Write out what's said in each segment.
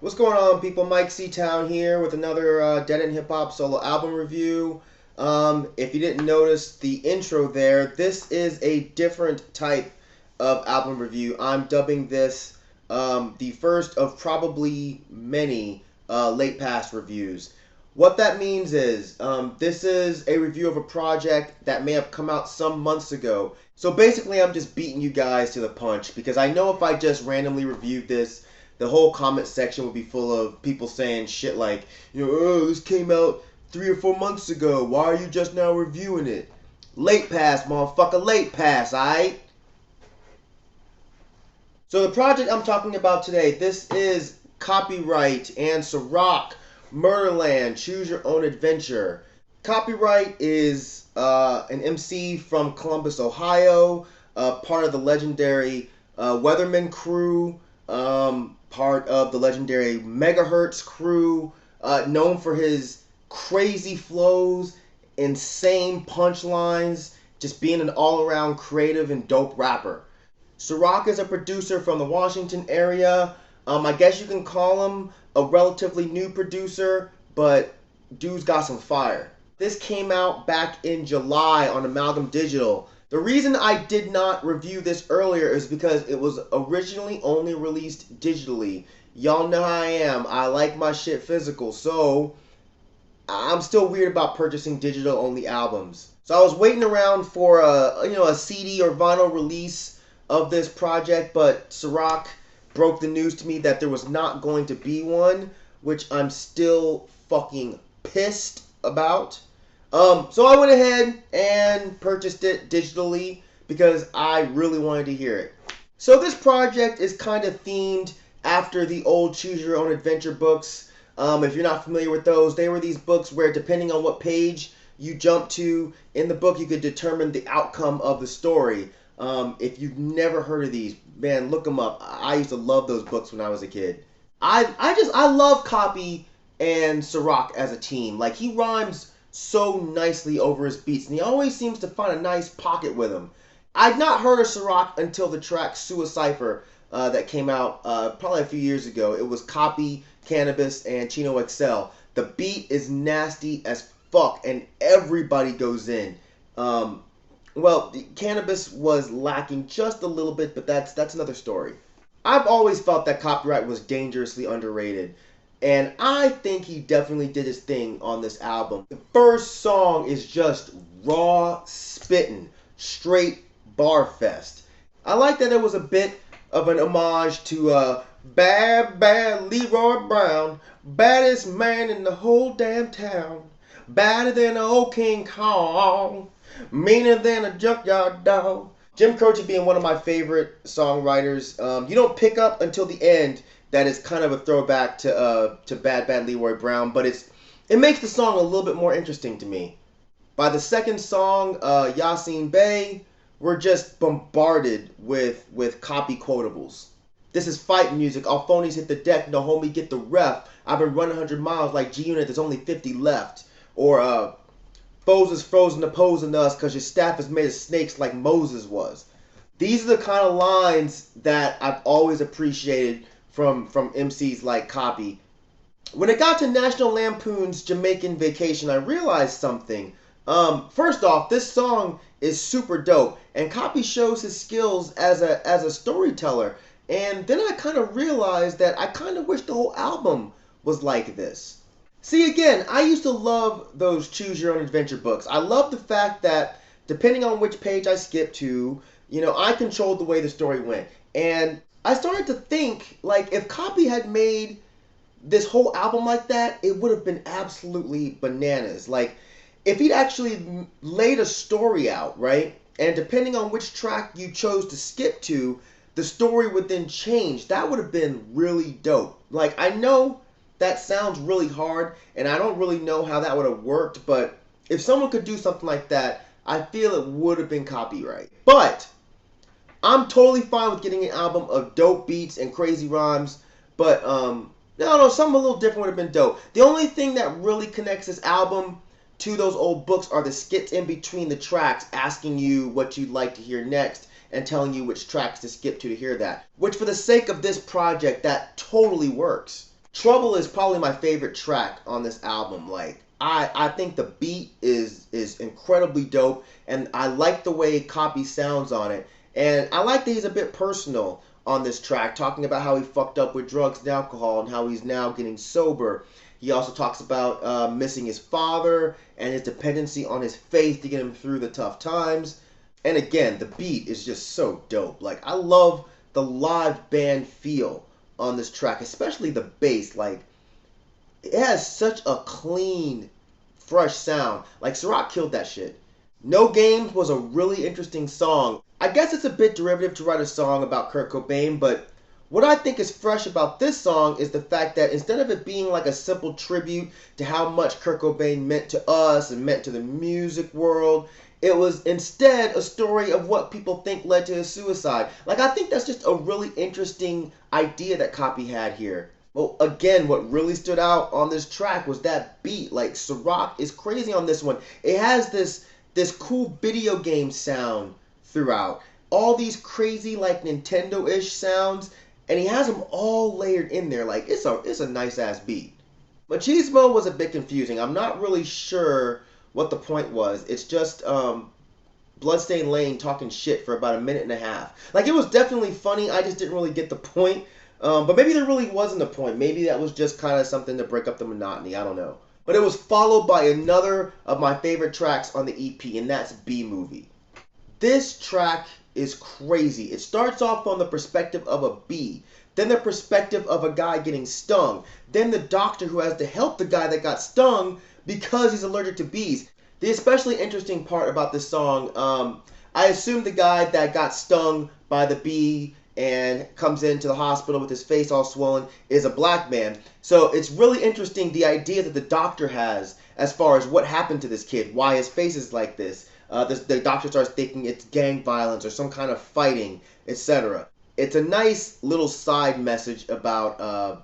What's going on, people? Mike C-Town here with another Dead End Hip Hop solo album review. If you didn't notice the intro there, this is a different type of album review. I'm dubbing this the first of probably many late past reviews. What that means is this is a review of a project that may have come out some months ago. So basically, I'm just beating you guys to the punch because I know if I just randomly reviewed this, the whole comment section would be full of people saying shit like, oh, this came out 3 or 4 months ago. Why are you just now reviewing it? Late pass, motherfucker, late pass, alright? So the project I'm talking about today, this is Copywrite and Surock, Murderland, Choose Your Own Adventure. Copywrite is an MC from Columbus, Ohio, part of the legendary Weatherman crew, part of the legendary Megahertz crew, known for his crazy flows, insane punchlines, just being an all-around creative and dope rapper. Surock is a producer from the Washington area. I guess you can call him a relatively new producer, but dude's got some fire. This came out back in July on Amalgam Digital. The reason I did not review this earlier is because it was originally only released digitally. Y'all know how I am. I like my shit physical, so I'm still weird about purchasing digital-only albums. So I was waiting around for a CD or vinyl release of this project, but Surock broke the news to me that there was not going to be one, which I'm still fucking pissed about. So I went ahead and purchased it digitally because I really wanted to hear it. So this project is kind of themed after the old Choose Your Own Adventure books. If you're not familiar with those, they were these books where depending on what page you jump to in the book, you could determine the outcome of the story. If you've never heard of these, man, look them up. I used to love those books when I was a kid. I love Copy and Surock as a team. Like, he rhymes so nicely over his beats, and he always seems to find a nice pocket with him. I'd not heard of Surock until the track Suicipher that came out probably a few years ago. It was Copy, Cannabis, and Chino XL. The beat is nasty as fuck, and everybody goes in. Well, Cannabis was lacking just a little bit, but that's another story. I've always felt that Copyright was dangerously underrated, and I think he definitely did his thing on this album. The first song is just raw spittin', straight bar fest. I like that it was a bit of an homage to Bad Leroy Brown, baddest man in the whole damn town, badder than an old King Kong, meaner than a junkyard dog. Jim Croce being one of my favorite songwriters. You don't pick up until the end that is kind of a throwback to Bad Leroy Brown, but it makes the song a little bit more interesting to me. By the second song, Yasin Bey, we're just bombarded with copy quotables. This is fight music. All phonies hit the deck. No homie, get the ref. I've been running 100 miles like G-Unit. There's only 50 left. Or foes is frozen opposing us because your staff is made of snakes like Moses was. These are the kind of lines that I've always appreciated from MCs like Copy. When it got to National Lampoon's Jamaican Vacation, I realized something. First off, this song is super dope, and Copy shows his skills as a storyteller. And then I kind of realized that I kind of wish the whole album was like this. See, again, I used to love those Choose Your Own Adventure books. I love the fact that depending on which page I skipped to, I controlled the way the story went. And I started to think, like, if Copy had made this whole album like that, it would have been absolutely bananas. Like, if he'd actually laid a story out, right? And depending on which track you chose to skip to, the story would then change. That would have been really dope. Like, I know that sounds really hard, and I don't really know how that would have worked, but if someone could do something like that, I feel it would have been Copyright. But I'm totally fine with getting an album of dope beats and crazy rhymes, but no, something a little different would have been dope. The only thing that really connects this album to those old books are the skits in between the tracks, asking you what you'd like to hear next and telling you which tracks to skip to hear that. Which, for the sake of this project, that totally works. Trouble is probably my favorite track on this album. Like I think the beat is incredibly dope, and I like the way Copy sounds on it. And I like that he's a bit personal on this track, talking about how he fucked up with drugs and alcohol and how he's now getting sober. He also talks about missing his father and his dependency on his faith to get him through the tough times. And again, the beat is just so dope. Like, I love the live band feel on this track, especially the bass. Like, it has such a clean, fresh sound. Like, Surock killed that shit. No Games was a really interesting song. I guess it's a bit derivative to write a song about Kurt Cobain, but what I think is fresh about this song is the fact that instead of it being like a simple tribute to how much Kurt Cobain meant to us and meant to the music world, it was instead a story of what people think led to his suicide. Like, I think that's just a really interesting idea that Copy had here. Well, again, what really stood out on this track was that beat. Like, Surock is crazy on this one. It has this cool video game sound throughout. All these crazy, like, Nintendo-ish sounds, and he has them all layered in there. Like, it's a nice-ass beat. Machismo was a bit confusing. I'm not really sure what the point was. It's just Bloodstained Lane talking shit for about a minute and a half. Like, it was definitely funny. I just didn't really get the point. But maybe there really wasn't a point. Maybe that was just kind of something to break up the monotony. I don't know. But it was followed by another of my favorite tracks on the EP, and that's B-Movie. This track is crazy. It starts off from the perspective of a bee, then the perspective of a guy getting stung, then the doctor who has to help the guy that got stung because he's allergic to bees. The especially interesting part about this song, I assume the guy that got stung by the bee and comes into the hospital with his face all swollen is a black man. So it's really interesting the idea that the doctor has as far as what happened to this kid, why his face is like this. The doctor starts thinking it's gang violence or some kind of fighting, etc. It's a nice little side message about,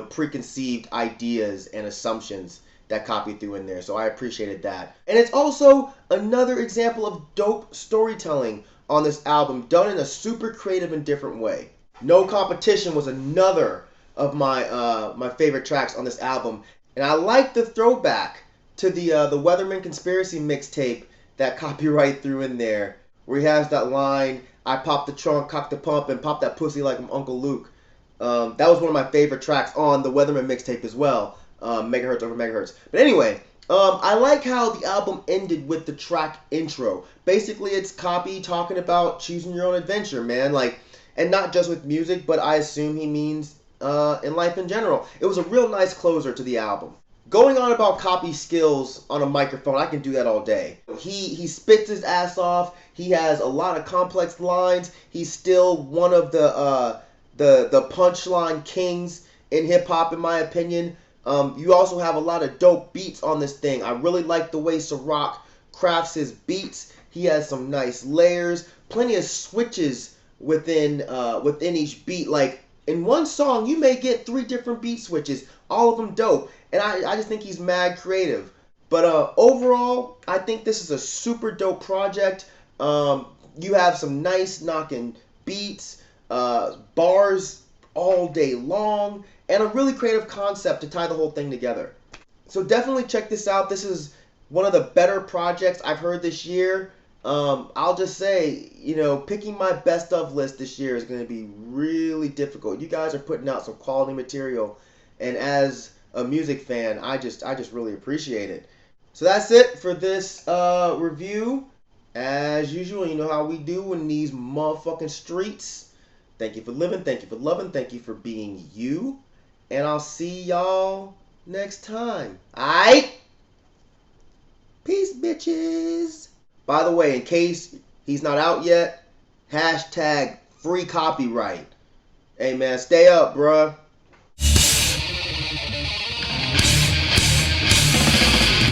preconceived ideas and assumptions that Copy threw in there. So I appreciated that. And it's also another example of dope storytelling on this album, done in a super creative and different way. No Competition was another of my favorite tracks on this album, and I like the throwback to the Weatherman Conspiracy mixtape that Copyright threw in there, where he has that line, "I pop the trunk, cock the pump, and pop that pussy like I'm Uncle Luke." That was one of my favorite tracks on the Weatherman mixtape as well, Megahertz Over Megahertz. But anyway, I like how the album ended with the track intro. Basically, it's Copy talking about choosing your own adventure, man. Like, and not just with music, but I assume he means in life in general. It was a real nice closer to the album. Going on about Copy skills on a microphone, I can do that all day. He spits his ass off. He has a lot of complex lines. He's still one of the punchline kings in hip hop, in my opinion. You also have a lot of dope beats on this thing. I really like the way Surock crafts his beats. He has some nice layers, plenty of switches within each beat. Like, in one song, you may get 3 different beat switches, all of them dope. And I just think he's mad creative. But overall, I think this is a super dope project. You have some nice knocking beats, bars all day long, and a really creative concept to tie the whole thing together. So definitely check this out. This is one of the better projects I've heard this year. I'll just say, picking my best of list this year is going to be really difficult. You guys are putting out some quality material, and as a music fan, I just really appreciate it. So that's it for this review. As usual, you know how we do in these motherfucking streets. Thank you for living, thank you for loving, thank you for being you. And I'll see y'all next time. Aight? Peace, bitches. By the way, in case he's not out yet, hashtag free copyright. Hey, man, stay up, bruh.